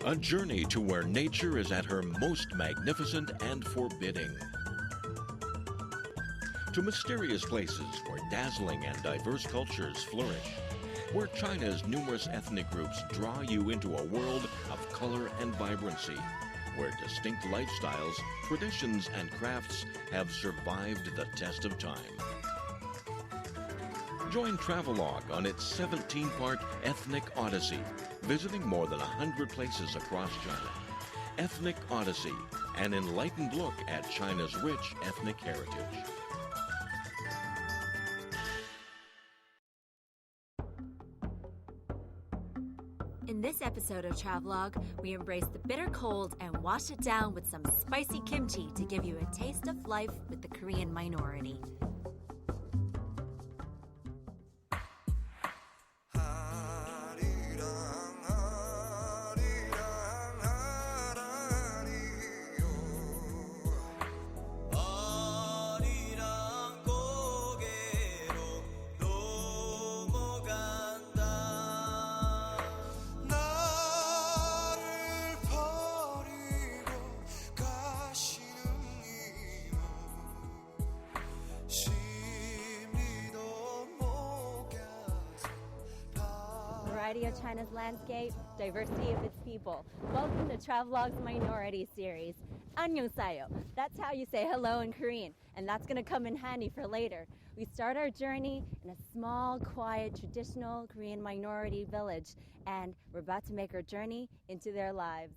A journey to where nature is at her most magnificent and forbidding. To mysterious places where dazzling and diverse cultures flourish. Where China's numerous ethnic groups draw you into a world of color and vibrancy. Where distinct lifestyles, traditions, and crafts have survived the test of time. Join Travelogue on its 17-part ethnic odyssey, visiting more than 100 places across China. Ethnic Odyssey, an enlightened look at China's rich ethnic heritage. In this episode of Travelogue, we embrace the bitter cold and wash it down with some spicy kimchi to give you a taste of life with the Korean minority. Variety of China's landscape, diversity of its people. Welcome to Travelogue's Minority Series. 안녕하세요. That's how you say hello in Korean, and that's going to come in handy for later. We start our journey in a small, quiet, traditional Korean minority village, and we're about to make our journey into their lives.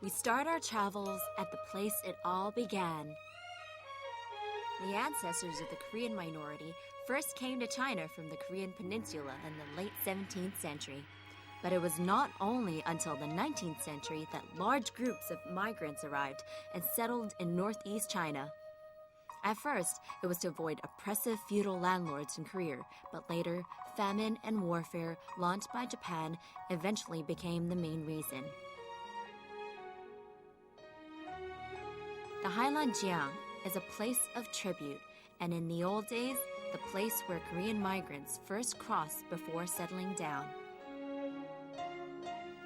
We start our travels at the place it all began. The ancestors of the Korean minority first came to China from the Korean peninsula in the late 17th century. But it was not only until the 19th century that large groups of migrants arrived and settled in northeast China. At first, it was to avoid oppressive feudal landlords in Korea, but later, famine and warfare launched by Japan eventually became the main reason. The Hailanjiang is a place of tribute, and in the old days, the place where Korean migrants first crossed before settling down.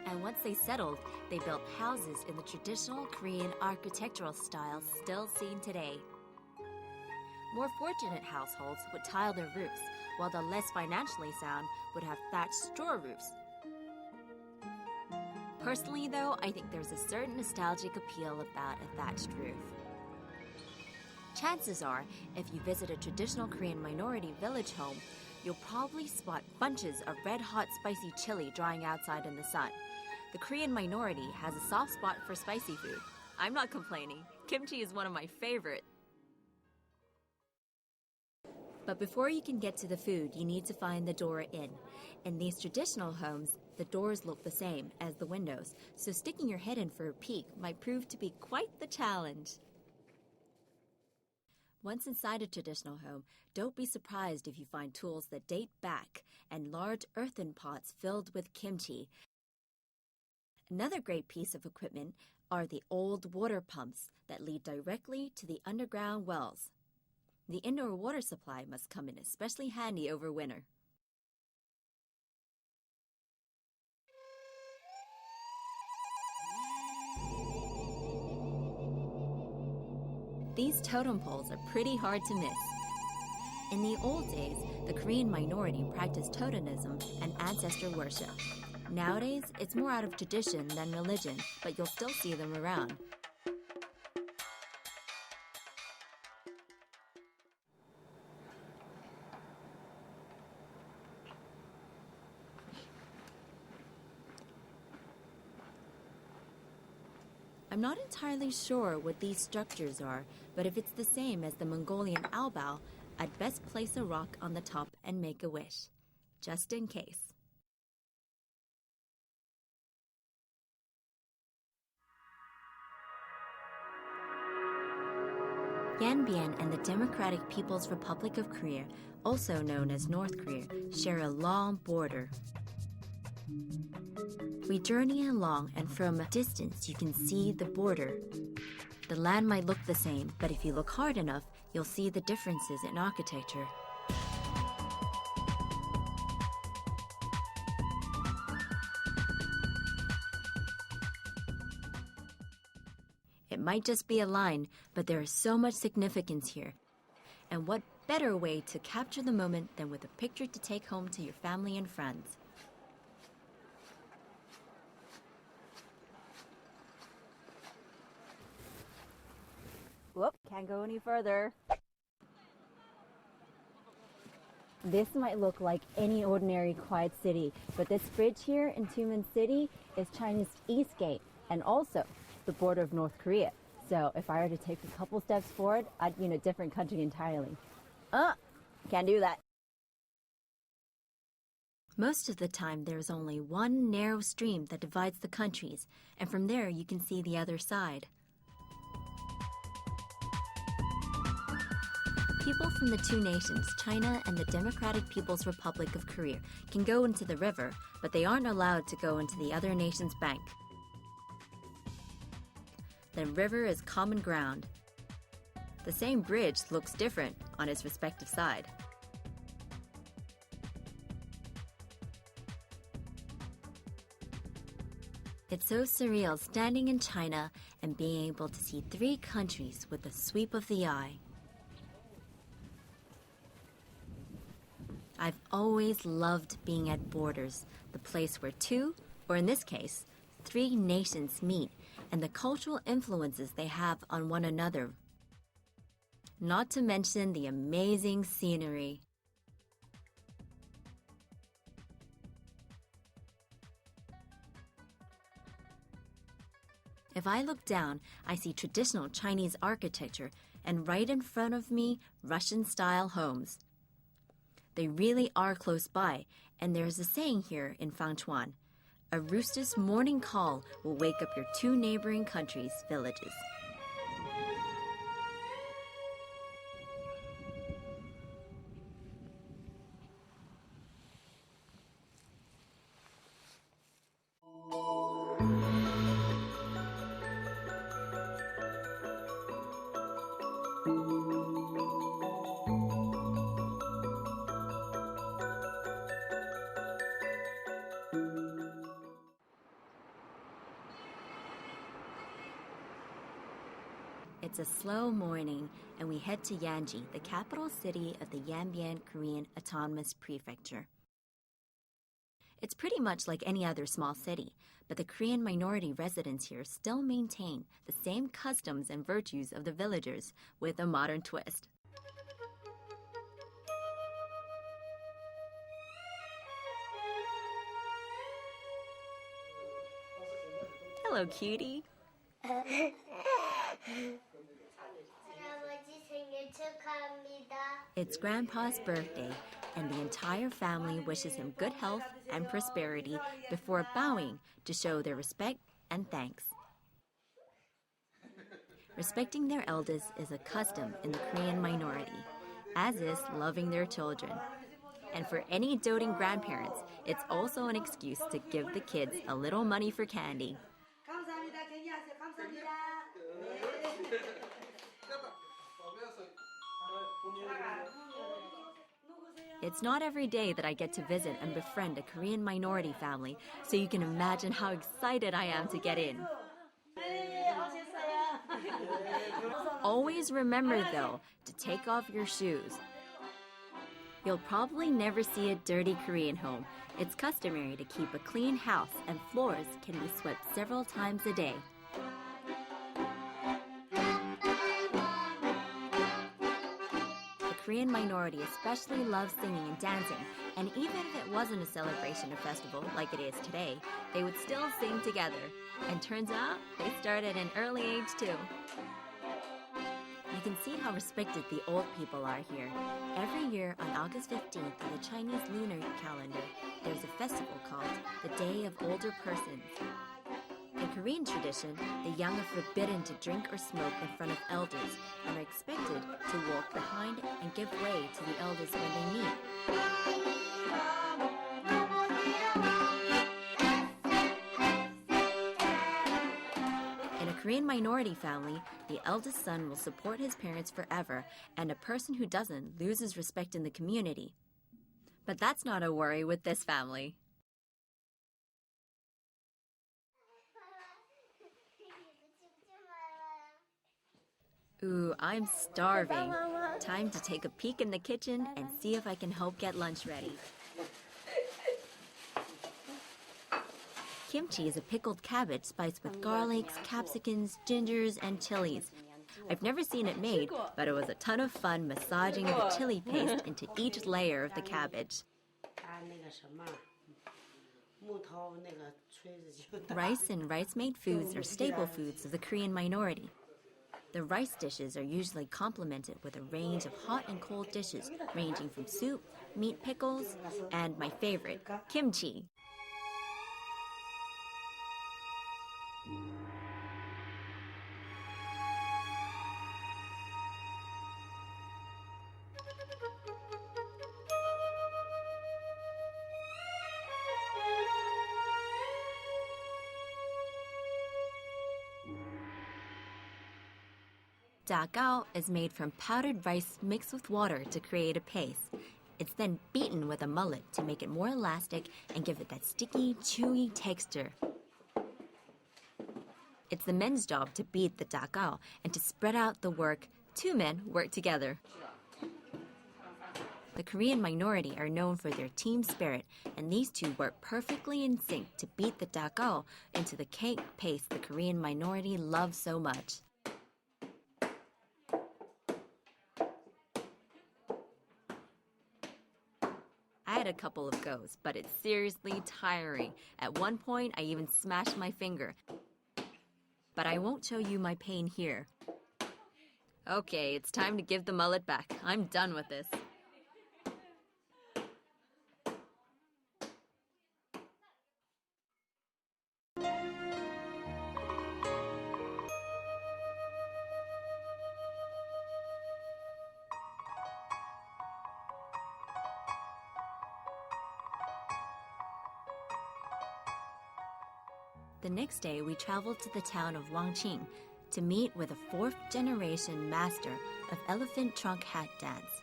And once they settled, they built houses in the traditional Korean architectural style still seen today. More fortunate households would tile their roofs, while the less financially sound would have thatched straw roofs. Personally, though, I think there's a certain nostalgic appeal about a thatched roof. Chances are, if you visit a traditional Korean minority village home, you'll probably spot bunches of red-hot spicy chili drying outside in the sun. The Korean minority has a soft spot for spicy food. I'm not complaining. Kimchi is one of my favorite. But before you can get to the food, you need to find the door in. In these traditional homes, the doors look the same as the windows, so sticking your head in for a peek might prove to be quite the challenge. Once inside a traditional home, don't be surprised if you find tools that date back and large earthen pots filled with kimchi. Another great piece of equipment are the old water pumps that lead directly to the underground wells. The indoor water supply must come in especially handy over winter. These totem poles are pretty hard to miss. In the old days, the Korean minority practiced totemism and ancestor worship. Nowadays, it's more out of tradition than religion, but you'll still see them around. I'm not entirely sure what these structures are, but if it's the same as the Mongolian Albao, I'd best place a rock on the top and make a wish, just in case. Yanbian and the Democratic People's Republic of Korea, also known as North Korea, share a long border. We journey along, and from a distance you can see the border. The land might look the same, but if you look hard enough, you'll see the differences in architecture. It might just be a line, but there is so much significance here. And what better way to capture the moment than with a picture to take home to your family and friends? Whoop, can't go any further. This might look like any ordinary quiet city, but this bridge here in Tumen City is China's East Gate and also the border of North Korea. So if I were to take a couple steps forward, I'd be in a different country entirely. Can't do that. Most of the time, there's only one narrow stream that divides the countries, and from there you can see the other side. People from the two nations, China and the Democratic People's Republic of Korea, can go into the river, but they aren't allowed to go into the other nation's bank. The river is common ground. The same bridge looks different on its respective side. It's so surreal standing in China and being able to see three countries with a sweep of the eye. I've always loved being at borders, the place where two, or in this case, three nations meet, and the cultural influences they have on one another. Not to mention the amazing scenery. If I look down, I see traditional Chinese architecture, and right in front of me, Russian-style homes. They really are close by, and there's a saying here in Fangchuan, a rooster's morning call will wake up your two neighboring countries' villages. It's a slow morning, and we head to Yanji, the capital city of the Yanbian Korean Autonomous Prefecture. It's pretty much like any other small city, but the Korean minority residents here still maintain the same customs and virtues of the villagers with a modern twist. Hello, cutie. It's Grandpa's birthday, and the entire family wishes him good health and prosperity before bowing to show their respect and thanks. Respecting their elders is a custom in the Korean minority, as is loving their children. And for any doting grandparents, it's also an excuse to give the kids a little money for candy. It's not every day that I get to visit and befriend a Korean minority family, so you can imagine how excited I am to get in. Always remember, though, to take off your shoes. You'll probably never see a dirty Korean home. It's customary to keep a clean house, and floors can be swept several times a day. The Korean minority especially loves singing and dancing, and even if it wasn't a celebration or festival like it is today, they would still sing together. And turns out, they started at an early age too. You can see how respected the old people are here. Every year on August 15th in the Chinese lunar calendar, there's a festival called the Day of Older Persons. In Korean tradition, the young are forbidden to drink or smoke in front of elders and are expected to walk behind and give way to the elders when they meet. Korean minority family, the eldest son will support his parents forever, and a person who doesn't loses respect in the community. But that's not a worry with this family. Ooh, I'm starving. Time to take a peek in the kitchen and see if I can help get lunch ready. Kimchi is a pickled cabbage spiced with garlics, capsicums, gingers, and chilies. I've never seen it made, but it was a ton of fun massaging the chili paste into each layer of the cabbage. Rice and rice-made foods are staple foods of the Korean minority. The rice dishes are usually complemented with a range of hot and cold dishes, ranging from soup, meat pickles, and my favorite, kimchi. Dakao is made from powdered rice mixed with water to create a paste. It's then beaten with a mullet to make it more elastic and give it that sticky, chewy texture. It's the men's job to beat the dakao, and to spread out the work, two men work together. The Korean minority are known for their team spirit, and these two work perfectly in sync to beat the dakao into the cake paste the Korean minority loves so much. I had a couple of goes, but it's seriously tiring. At one point, I even smashed my finger. But I won't show you my pain here. Okay, it's time to give the mullet back. I'm done with this. The next day, we traveled to the town of Wangqing to meet with a fourth-generation master of elephant trunk hat dance.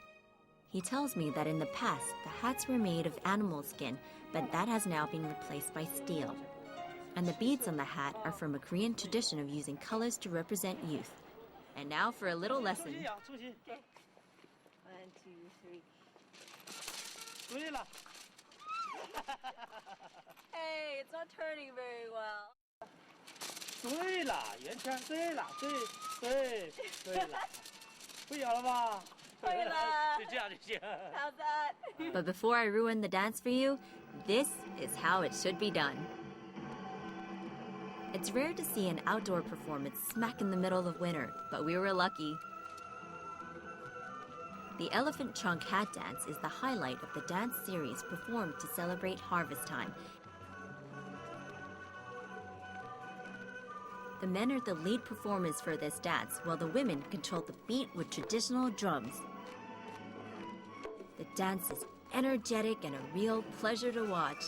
He tells me that in the past, the hats were made of animal skin, but that has now been replaced by steel. And the beads on the hat are from a Korean tradition of using colors to represent youth. And now for a little lesson. Okay. 1, 2, 3. Hey, it's not turning very well. 对了，圆圈，对了，对了，会摇了吧？会了。就这样就行。How's that? But before I ruin the dance for you, this is how it should be done. It's rare to see an outdoor performance smack in the middle of winter, but we were lucky. The elephant trunk hat dance is the highlight of the dance series performed to celebrate harvest time. The men are the lead performers for this dance, while the women control the beat with traditional drums. The dance is energetic and a real pleasure to watch.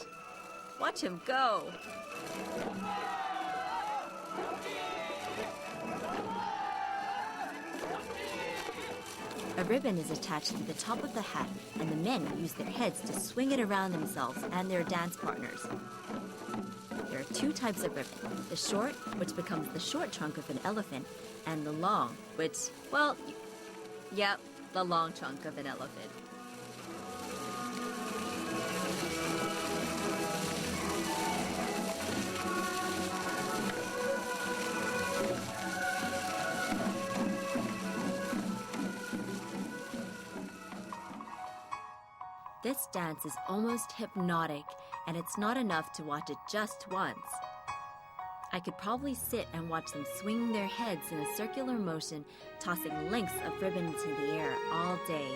Watch him go! A ribbon is attached to the top of the hat, and the men use their heads to swing it around themselves and their dance partners. There are two types of ribbon, the short, which becomes the short trunk of an elephant, and the long, which, well, yep, the long trunk of an elephant. This dance is almost hypnotic, and it's not enough to watch it just once. I could probably sit and watch them swing their heads in a circular motion, tossing lengths of ribbon into the air all day.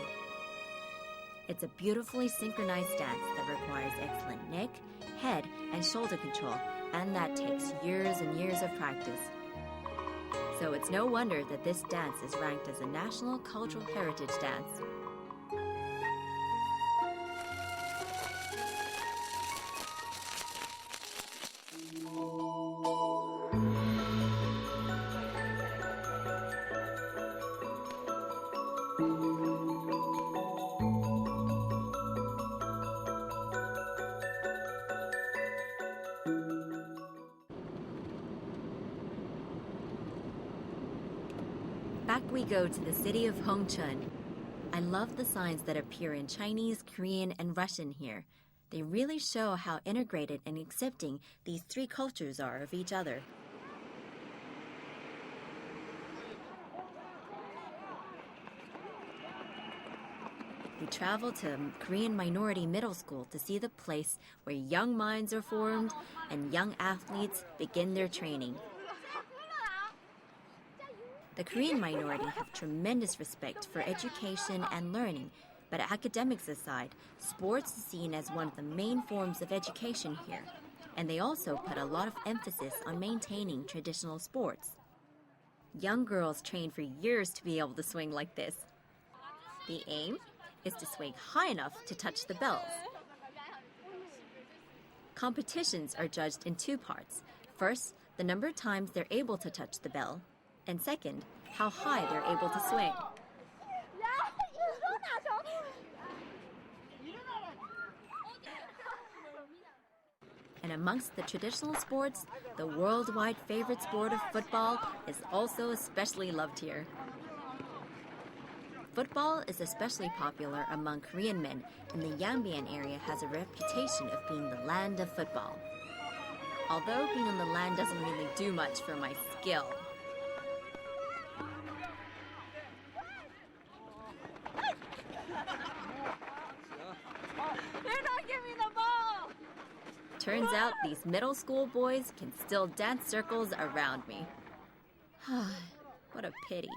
It's a beautifully synchronized dance that requires excellent neck, head, and shoulder control, and that takes years and years of practice. So it's no wonder that this dance is ranked as a national cultural heritage dance. Back we go to the city of Hongchun. I love the signs that appear in Chinese, Korean, and Russian here. They really show how integrated and accepting these three cultures are of each other. We travel to Korean Minority Middle School to see the place where young minds are formed and young athletes begin their training. The Korean minority have tremendous respect for education and learning, but academics aside, sports is seen as one of the main forms of education here, and they also put a lot of emphasis on maintaining traditional sports. Young girls train for years to be able to swing like this. The aim is to swing high enough to touch the bells. Competitions are judged in two parts. First, the number of times they're able to touch the bell, and second, how high they're able to swing. And amongst the traditional sports, the worldwide favorite sport of football is also especially loved here. Football is especially popular among Korean men, and the Yanbian area has a reputation of being the land of football. Although being on the land doesn't really do much for my skill. They're not giving the ball! Turns out these middle school boys can still dance circles around me. What a pity.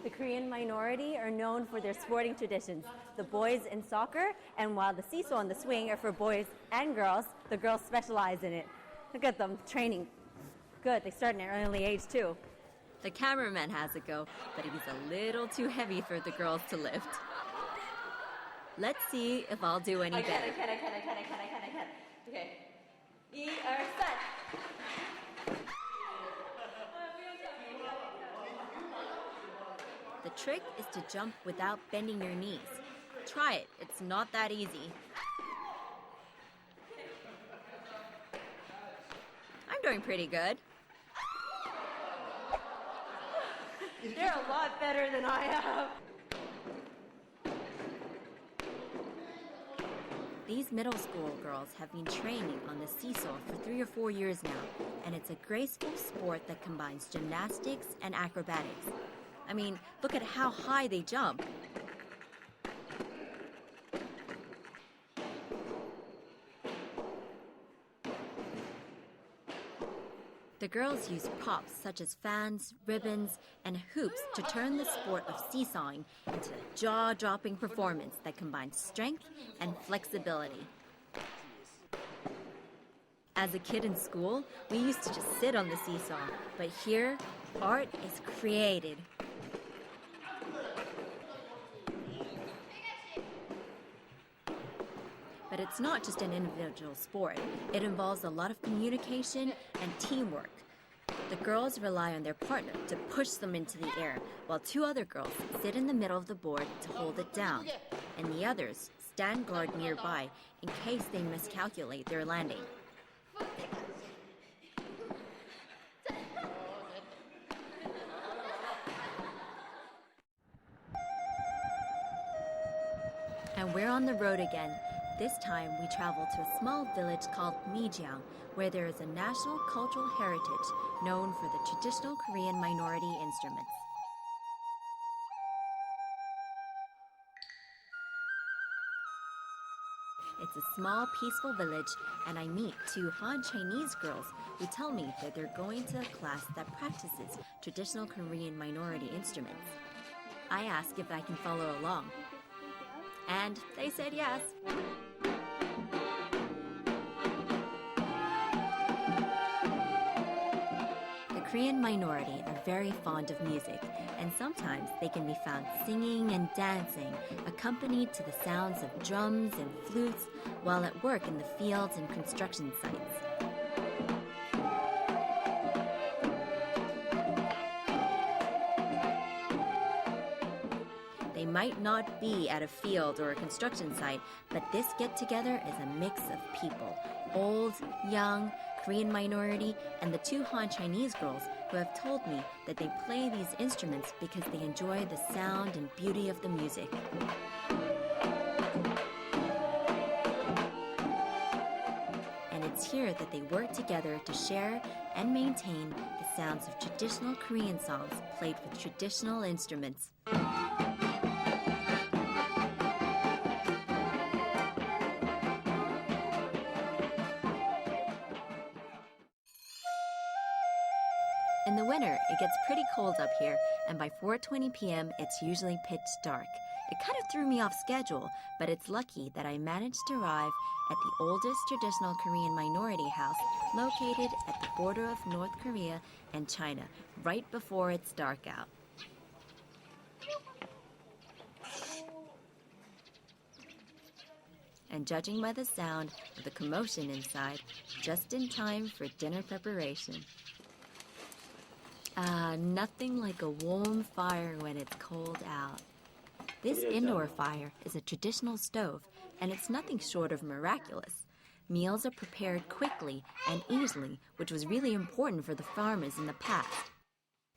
The Korean minority are known for their sporting traditions. The boys in soccer, and while the seesaw and the swing are for boys and girls, the girls specialize in it. Look at them training. Good, they start at an early age too. The cameraman has a go, but he's a little too heavy for the girls to lift. Let's see if I'll do any better. I can. Okay. 1, 2, 3. The trick is to jump without bending your knees. Try it, it's not that easy. I'm doing pretty good. They're a lot better than I am. These middle school girls have been training on the seesaw for 3 or 4 years now, and it's a graceful sport that combines gymnastics and acrobatics. I mean, look at how high they jump. The girls use props such as fans, ribbons, and hoops to turn the sport of seesawing into a jaw-dropping performance that combines strength and flexibility. As a kid in school, we used to just sit on the seesaw, but here, art is created. But it's not just an individual sport. It involves a lot of communication and teamwork. The girls rely on their partner to push them into the air, while 2 other girls sit in the middle of the board to hold it down, and the others stand guard nearby in case they miscalculate their landing. And we're on the road again. This time we travel to a small village called Mijiang, where there is a national cultural heritage known for the traditional Korean minority instruments. It's a small, peaceful village, and I meet 2 Han Chinese girls who tell me that they're going to a class that practices traditional Korean minority instruments. I ask if I can follow along, and they said yes. The Korean minority are very fond of music, and sometimes they can be found singing and dancing, accompanied to the sounds of drums and flutes while at work in the fields and construction sites. They might not be at a field or a construction site, but this get-together is a mix of people, old, young, Korean minority, and the two Han Chinese girls who have told me that they play these instruments because they enjoy the sound and beauty of the music. And it's here that they work together to share and maintain the sounds of traditional Korean songs played with traditional instruments. In the winter, it gets pretty cold up here, and by 4:20 p.m., it's usually pitch dark. It kind of threw me off schedule, but it's lucky that I managed to arrive at the oldest traditional Korean minority house located at the border of North Korea and China, right before it's dark out. And judging by the sound of the commotion inside, just in time for dinner preparation. Nothing like a warm fire when it's cold out. This indoor fire is a traditional stove, and it's nothing short of miraculous. Meals are prepared quickly and easily, which was really important for the farmers in the past.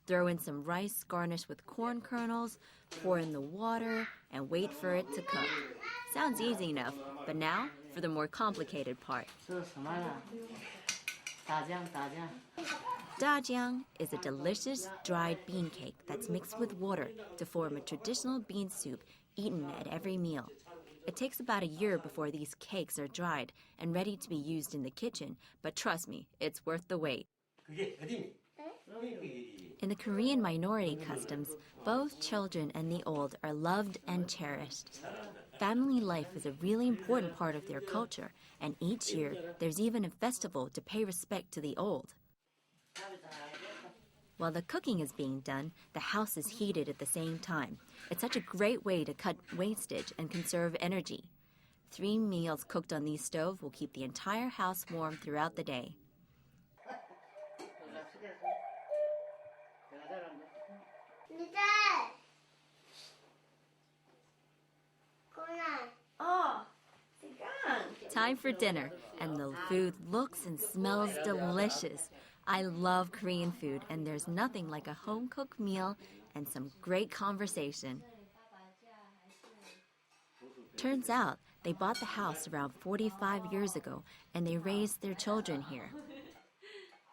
Throw in some rice garnished with corn kernels, pour in the water, and wait for it to cook. Sounds easy enough, but now for the more complicated part. Dajiang is a delicious dried bean cake that's mixed with water to form a traditional bean soup eaten at every meal. It takes about a year before these cakes are dried and ready to be used in the kitchen, but trust me, it's worth the wait. In the Korean minority customs, both children and the old are loved and cherished. Family life is a really important part of their culture, and each year there's even a festival to pay respect to the old. While the cooking is being done, the house is heated at the same time. It's such a great way to cut wastage and conserve energy. 3 meals cooked on these stoves will keep the entire house warm throughout the day. Time for dinner, and the food looks and smells delicious. I love Korean food, and there's nothing like a home-cooked meal and some great conversation. Turns out they bought the house around 45 years ago, and they raised their children here.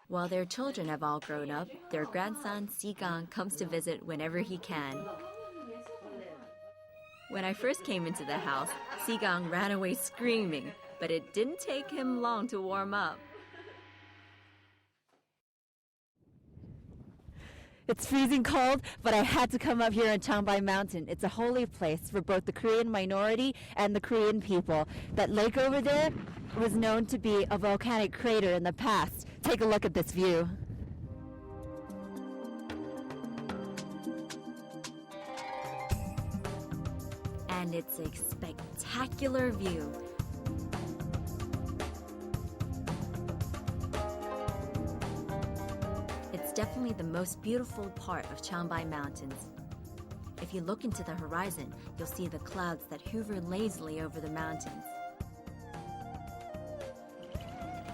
While their children have all grown up, their grandson Si-gang comes to visit whenever he can. When I first came into the house, Si-gang ran away screaming, but it didn't take him long to warm up. It's freezing cold, but I had to come up here on Changbai Mountain. It's a holy place for both the Korean minority and the Korean people. That lake over there was known to be a volcanic crater in the past. Take a look at this view. And it's a spectacular view. It's definitely the most beautiful part of Changbai Mountains. If you look into the horizon, you'll see the clouds that hover lazily over the mountains.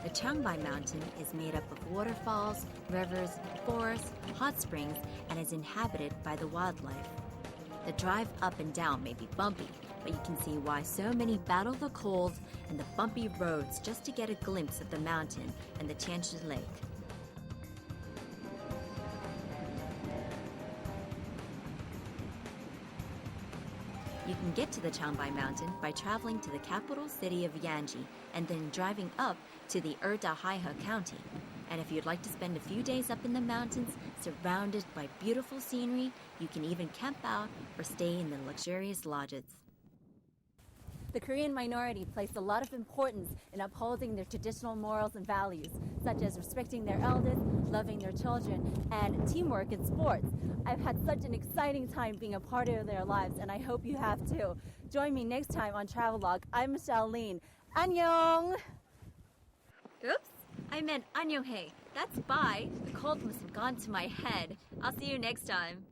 The Changbai Mountain is made up of waterfalls, rivers, forests, hot springs, and is inhabited by the wildlife. The drive up and down may be bumpy, but you can see why so many battle the cold and the bumpy roads just to get a glimpse of the mountain and the Tianshi Lake. You can get to the Changbai Mountain by traveling to the capital city of Yanji and then driving up to the Erdahaihe County. And if you'd like to spend a few days up in the mountains, surrounded by beautiful scenery, you can even camp out or stay in the luxurious lodges. The Korean minority placed a lot of importance in upholding their traditional morals and values, such as respecting their elders, loving their children, and teamwork in sports. I've had such an exciting time being a part of their lives, and I hope you have too. Join me next time on Travelogue. I'm Michelle Lean. Annyeong! Oops, I meant annyeonghae. That's bye. The cold must have gone to my head. I'll see you next time.